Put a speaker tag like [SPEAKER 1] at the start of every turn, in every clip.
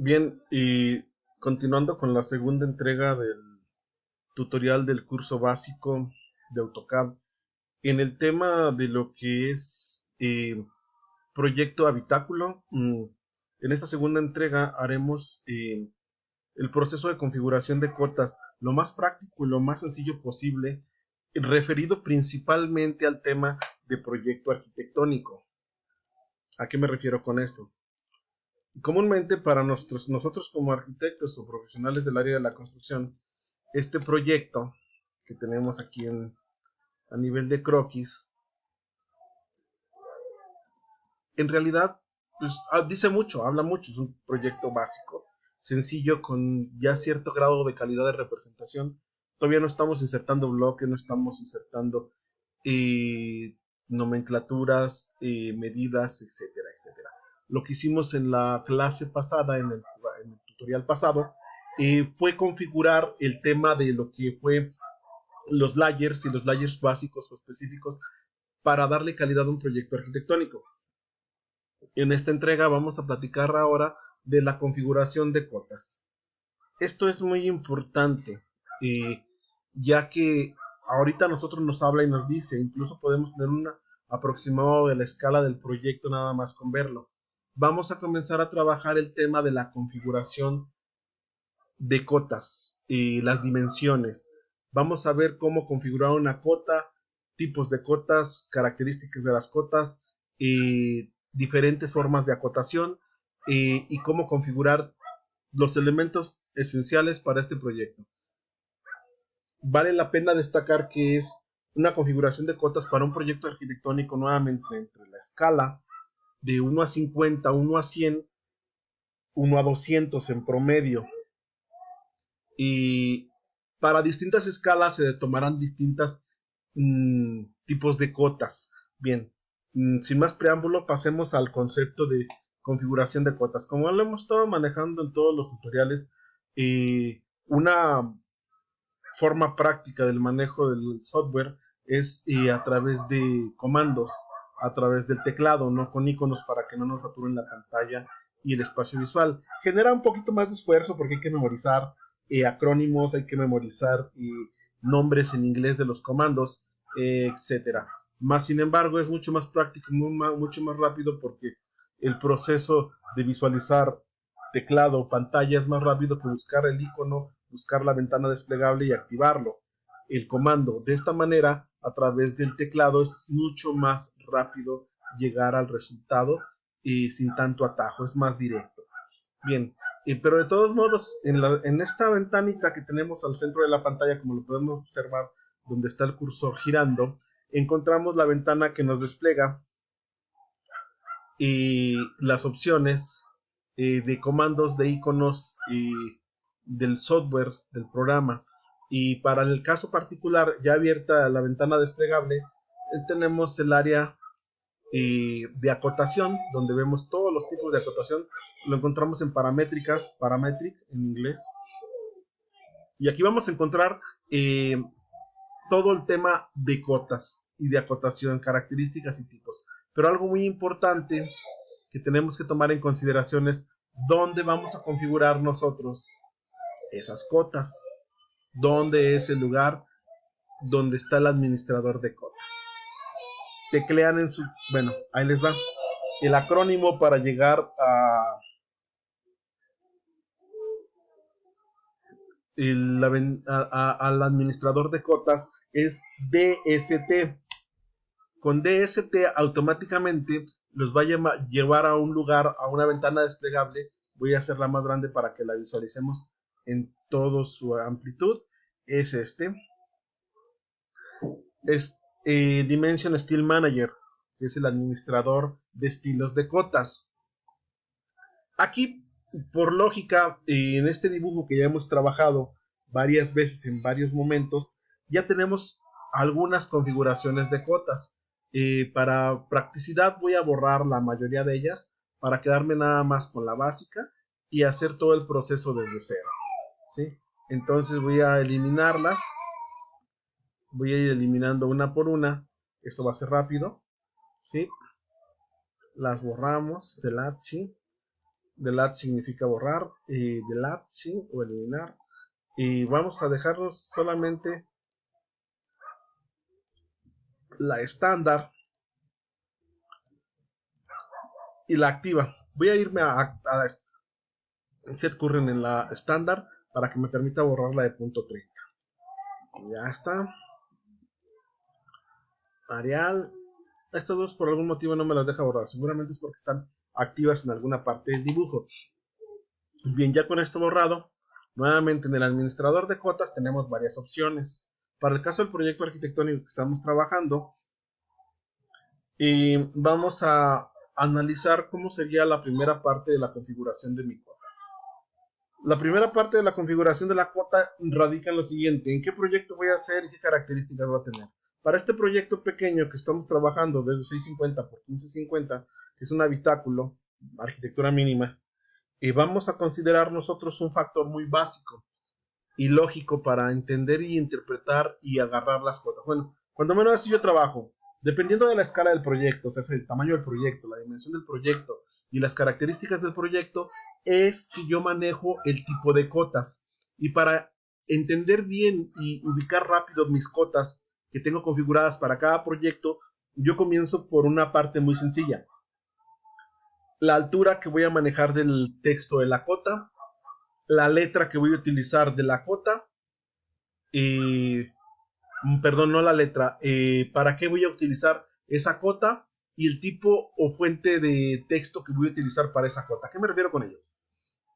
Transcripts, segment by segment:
[SPEAKER 1] Bien, y continuando con la segunda entrega del tutorial del curso básico de AutoCAD, en el tema de lo que es proyecto habitáculo, en esta segunda entrega haremos el proceso de configuración de cotas lo más práctico y lo más sencillo posible, referido principalmente al tema de proyecto arquitectónico. ¿A qué me refiero con esto? Comúnmente para nosotros como arquitectos o profesionales del área de la construcción, este proyecto que tenemos aquí a nivel de croquis, en realidad pues, dice mucho, habla mucho, es un proyecto básico, sencillo, con ya cierto grado de calidad de representación. Todavía no estamos insertando bloques, no estamos insertando eh, nomenclaturas, medidas, etcétera, etcétera. Lo que hicimos en la clase pasada, en el tutorial pasado, fue configurar el tema de lo que fue los layers y los layers básicos o específicos para darle calidad a un proyecto arquitectónico. En esta entrega vamos a platicar ahora de la configuración de cotas. Esto es muy importante, ya que ahorita a nosotros nos habla y nos dice, incluso podemos tener un aproximado de la escala del proyecto nada más con verlo. Vamos a comenzar a trabajar el tema de la configuración de cotas y las dimensiones. Vamos a ver cómo configurar una cota, tipos de cotas, características de las cotas, diferentes formas de acotación y cómo configurar los elementos esenciales para este proyecto. Vale la pena destacar que es una configuración de cotas para un proyecto arquitectónico nuevamente entre la escala de 1 a 50, 1 a 100, 1 a 200 en promedio. Y para distintas escalas se tomarán distintos tipos de cotas. Bien, sin más preámbulo, pasemos al concepto de configuración de cotas. Como lo hemos estado manejando en todos los tutoriales, una forma práctica del manejo del software es a través de comandos, a través del teclado, no con iconos para que no nos saturen la pantalla y el espacio visual. Genera un poquito más de esfuerzo porque hay que memorizar acrónimos, hay que memorizar nombres en inglés de los comandos, etcétera. Más sin embargo, es mucho más práctico, mucho más rápido porque el proceso de visualizar teclado o pantalla es más rápido que buscar el icono, buscar la ventana desplegable y activarlo. El comando, de esta manera, a través del teclado es mucho más rápido llegar al resultado y sin tanto atajo, es más directo. Bien, pero de todos modos, en esta ventanita que tenemos al centro de la pantalla, como lo podemos observar, donde está el cursor girando, encontramos la ventana que nos despliega y las opciones de comandos, de iconos del software, del programa. Y para el caso particular, ya abierta la ventana desplegable, tenemos el área de acotación, donde vemos todos los tipos de acotación. Lo encontramos en paramétricas, parametric en inglés. Y aquí vamos a encontrar todo el tema de cotas y de acotación, características y tipos. Pero algo muy importante que tenemos que tomar en consideración es dónde vamos a configurar nosotros esas cotas, dónde es el lugar donde está el administrador de cotas. Teclean en su, bueno, ahí les va, el acrónimo para llegar al administrador de cotas es DST. Con DST automáticamente los va a llevar a un lugar, a una ventana desplegable. Voy a hacerla más grande para que la visualicemos en toda su amplitud. Es este. Es Dimension Style Manager, que es el administrador de estilos de cotas. Aquí, por lógica, en este dibujo que ya hemos trabajado varias veces en varios momentos, ya tenemos algunas configuraciones de cotas. Para practicidad voy a borrar la mayoría de ellas para quedarme nada más con la básica y hacer todo el proceso desde cero, ¿sí? Entonces voy a eliminarlas, voy a ir eliminando una por una. Esto va a ser rápido, ¿sí? Las borramos del ATSI. delete significa borrar, delete, sí, o eliminar. Y vamos a dejarnos solamente la estándar y la activa. Voy a irme a set current en la estándar para que me permita borrarla de punto 30. Ya está. Arial. Estas dos por algún motivo no me las deja borrar. Seguramente es porque están activas en alguna parte del dibujo. Bien, ya con esto borrado, nuevamente en el administrador de cotas tenemos varias opciones. Para el caso del proyecto arquitectónico que estamos trabajando, vamos a analizar cómo sería la primera parte de la configuración de mi cota. La primera parte de la configuración de la cota radica en lo siguiente: ¿en qué proyecto voy a hacer y qué características va a tener? Para este proyecto pequeño que estamos trabajando desde 650 por 1550, que es un habitáculo, arquitectura mínima, vamos a considerar nosotros un factor muy básico y lógico para entender y interpretar y agarrar las cotas. Bueno, cuando menos así yo trabajo. Dependiendo de la escala del proyecto, o sea, el tamaño del proyecto, la dimensión del proyecto y las características del proyecto, es que yo manejo el tipo de cotas. Y para entender bien y ubicar rápido mis cotas que tengo configuradas para cada proyecto, yo comienzo por una parte muy sencilla: la altura que voy a manejar del texto de la cota, la letra que voy a utilizar de la cota, perdón, no la letra, para qué voy a utilizar esa cota y el tipo o fuente de texto que voy a utilizar para esa cota. ¿A qué me refiero con ello?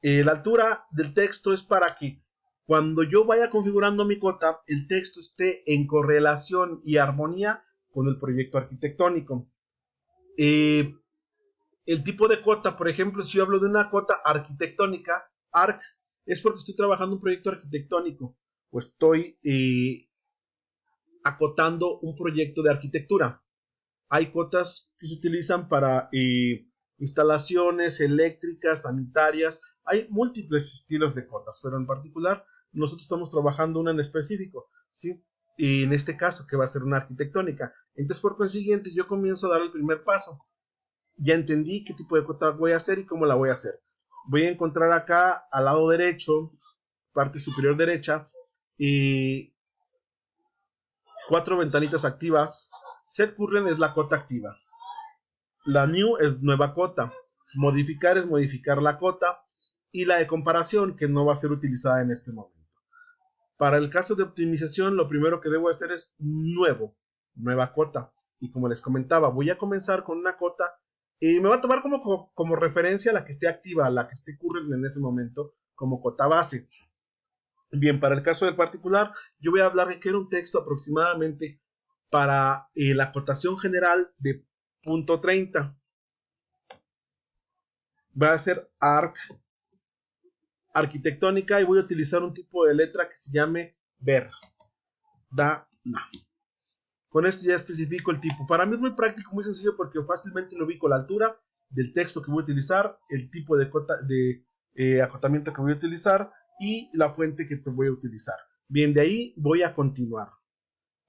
[SPEAKER 1] La altura del texto es para que cuando yo vaya configurando mi cota, el texto esté en correlación y armonía con el proyecto arquitectónico. El tipo de cota, por ejemplo, si yo hablo de una cota arquitectónica, ARC, es porque estoy trabajando un proyecto arquitectónico o estoy acotando un proyecto de arquitectura. Hay cotas que se utilizan para instalaciones eléctricas, sanitarias. Hay múltiples estilos de cotas, pero en particular nosotros estamos trabajando una en específico, ¿sí? Y en este caso, que va a ser una arquitectónica. Entonces, por consiguiente, yo comienzo a dar el primer paso. Ya entendí qué tipo de cota voy a hacer y cómo la voy a hacer. Voy a encontrar acá al lado derecho, parte superior derecha, y 4 ventanitas activas. Set current es la cota activa. La new es nueva cota. Modificar es modificar la cota. Y la de comparación, que no va a ser utilizada en este momento. Para el caso de optimización, lo primero que debo hacer es nueva cota. Y como les comentaba, voy a comenzar con una cota y me va a tomar como referencia la que esté activa, la que esté current en ese momento, como cota base. Bien, para el caso del particular, yo voy a hablar de que era un texto aproximadamente para la acotación general de punto 30. Va a ser ARC, arquitectónica, y voy a utilizar un tipo de letra que se llame Verdana. Con esto ya especifico el tipo. Para mí es muy práctico, muy sencillo, porque fácilmente lo ubico: la altura del texto que voy a utilizar, el tipo de acotamiento que voy a utilizar y la fuente que voy a utilizar. Bien, de ahí voy a continuar.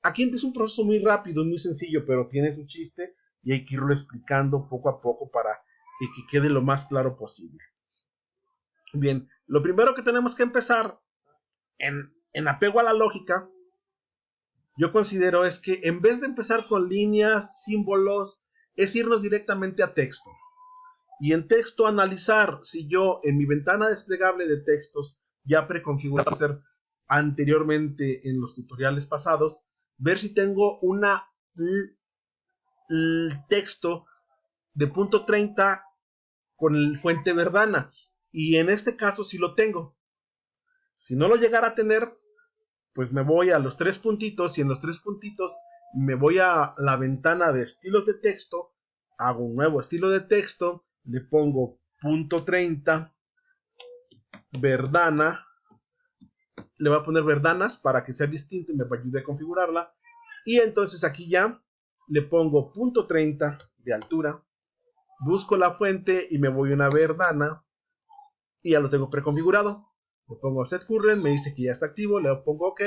[SPEAKER 1] Aquí empieza un proceso muy rápido, muy sencillo, pero tiene su chiste y hay que irlo explicando poco a poco para que quede lo más claro posible. Bien, lo primero que tenemos que empezar en apego a la lógica, yo considero, es que en vez de empezar con líneas, símbolos, es irnos directamente a texto. Y en texto analizar si yo en mi ventana desplegable de textos ya preconfigurado hacer anteriormente en los tutoriales pasados, ver si tengo texto de punto 30 con el fuente Verdana. Y en este caso sí lo tengo. Si no lo llegara a tener, pues me voy a los 3 puntitos, y en los 3 puntitos me voy a la ventana de estilos de texto, hago un nuevo estilo de texto, le pongo punto 30 Verdana, le voy a poner Verdanas para que sea distinto y me ayude a configurarla. Y entonces aquí ya le pongo punto 30 de altura, busco la fuente y me voy a una Verdana y ya lo tengo preconfigurado. Le pongo set current, me dice que ya está activo, le pongo OK,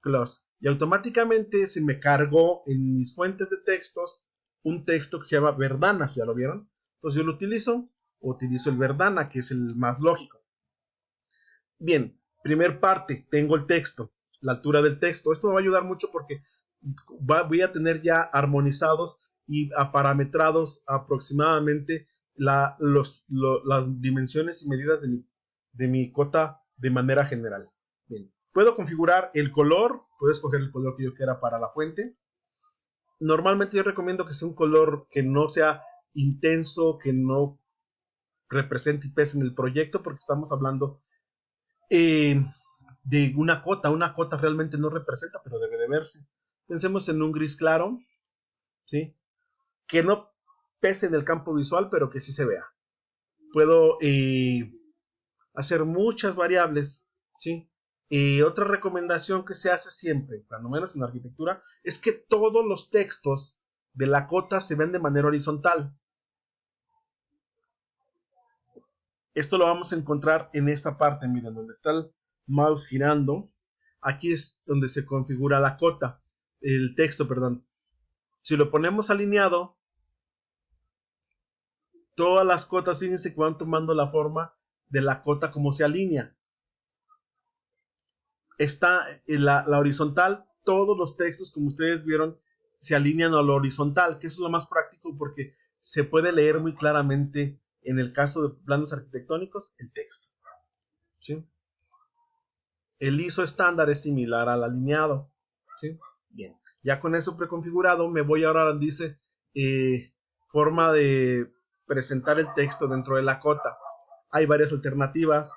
[SPEAKER 1] close, y automáticamente se me cargó en mis fuentes de textos un texto que se llama Verdanas. ¿Ya lo vieron? Entonces yo lo utilizo, utilizo el Verdana, que es el más lógico. Bien, primer parte, tengo el texto, la altura del texto. Esto me va a ayudar mucho porque voy a tener ya armonizados y parametrados aproximadamente las dimensiones y medidas de mi cota de manera general. Bien, puedo configurar el color, puedo escoger el color que yo quiera para la fuente. Normalmente yo recomiendo que sea un color que no sea intenso, que no represente y pese en el proyecto, porque estamos hablando de una cota realmente no representa, pero debe de verse. Pensemos en un gris claro, ¿sí? Que no pese en el campo visual, pero que sí se vea. Puedo hacer muchas variables, ¿sí? Otra recomendación que se hace siempre, cuando menos en arquitectura, es que todos los textos de la cota se ven de manera horizontal. Esto lo vamos a encontrar en esta parte, miren, donde está el mouse girando. Aquí es donde se configura la cota, el texto, perdón. Si lo ponemos alineado, todas las cotas, fíjense que van tomando la forma de la cota como se alinea. Está en la horizontal, todos los textos, como ustedes vieron, se alinean a lo horizontal, que eso es lo más práctico porque se puede leer muy claramente, en el caso de planos arquitectónicos, el texto, ¿sí? El ISO estándar es similar al alineado, ¿sí? Bien, ya con eso preconfigurado, me voy ahora donde dice forma de presentar el texto dentro de la cota. Hay varias alternativas.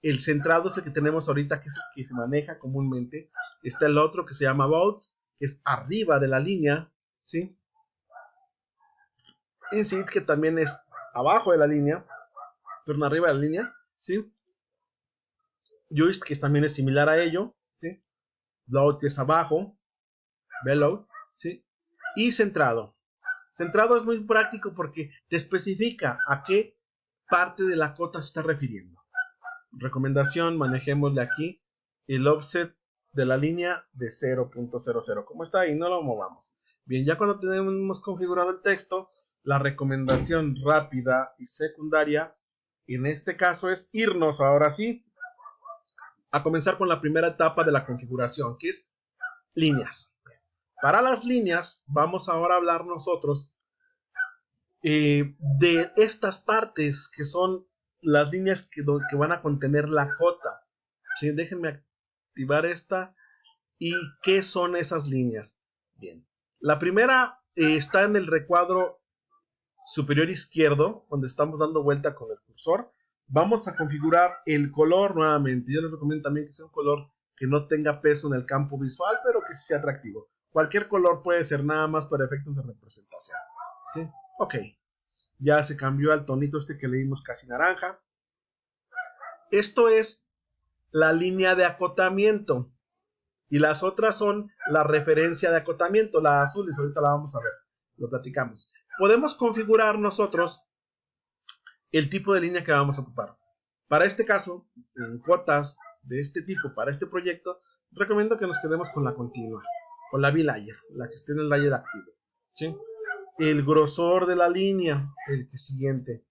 [SPEAKER 1] El centrado es el que tenemos ahorita, que es el que se maneja comúnmente. Está el otro que se llama About, que es arriba de la línea, ¿sí? Insit, que también es abajo de la línea, pero no arriba de la línea, ¿sí? Joist, que también es similar a ello, ¿sí? Bloat, que es abajo, Below, ¿sí? Y centrado. Centrado es muy práctico porque te especifica a qué parte de la cota se está refiriendo. Recomendación, manejémosle aquí el offset de la línea de 0.00. Como está ahí, no lo movamos. Bien, ya cuando tenemos configurado el texto, la recomendación rápida y secundaria, en este caso, es irnos ahora sí a comenzar con la primera etapa de la configuración, que es líneas. Para las líneas, vamos ahora a hablar nosotros de estas partes que son las líneas que van a contener la cota. ¿Sí? Déjenme activar esta. ¿Y qué son esas líneas? Bien, la primera está en el recuadro superior izquierdo, donde estamos dando vuelta con el cursor. Vamos a configurar el color nuevamente. Yo les recomiendo también que sea un color que no tenga peso en el campo visual, pero que sí sea atractivo. Cualquier color puede ser, nada más para efectos de representación. ¿Sí? Ok. Ya se cambió al tonito este que leímos, casi naranja. Esto es la línea de acotamiento. Y las otras son la referencia de acotamiento, la azul, y ahorita la vamos a ver. Lo platicamos. Podemos configurar nosotros el tipo de línea que vamos a ocupar. Para este caso, en cotas de este tipo, para este proyecto, recomiendo que nos quedemos con la continua, con la V-Layer, la que esté en el layer activo, ¿sí? El grosor de la línea, el que siguiente,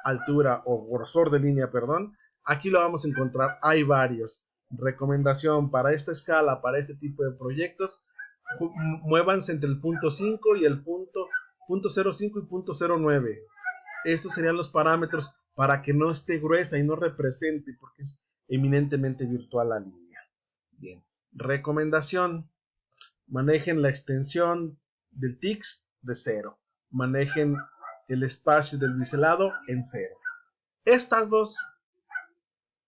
[SPEAKER 1] altura o grosor de línea, perdón, aquí lo vamos a encontrar, hay varios. Recomendación para esta escala, para este tipo de proyectos, muévanse entre el punto 5 y el punto 0.5 y punto 0.9. Estos serían los parámetros para que no esté gruesa y no represente, porque es eminentemente virtual la línea. Bien, recomendación, manejen la extensión del TIX de 0, manejen el espacio del biselado en 0. Estas dos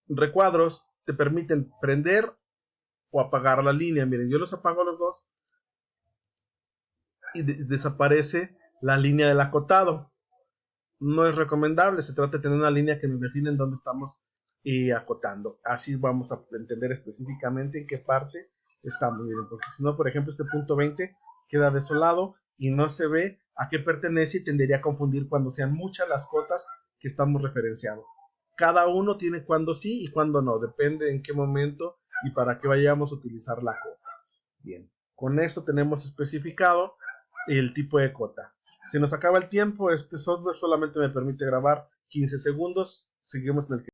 [SPEAKER 1] recuadros te permiten prender o apagar la línea. Miren, yo los apago los dos y desaparece la línea del acotado. No es recomendable, se trata de tener una línea que nos define en dónde estamos acotando. Así vamos a entender específicamente en qué parte estamos. Miren, porque si no, por ejemplo, este punto 20 queda desolado y no se ve a qué pertenece y tendería a confundir cuando sean muchas las cotas que estamos referenciando. Cada uno tiene cuándo sí y cuándo no, depende en qué momento y para qué vayamos a utilizar la cota. Bien, con esto tenemos especificado el tipo de cota. Si nos acaba el tiempo, este software solamente me permite grabar 15 segundos, seguimos en el que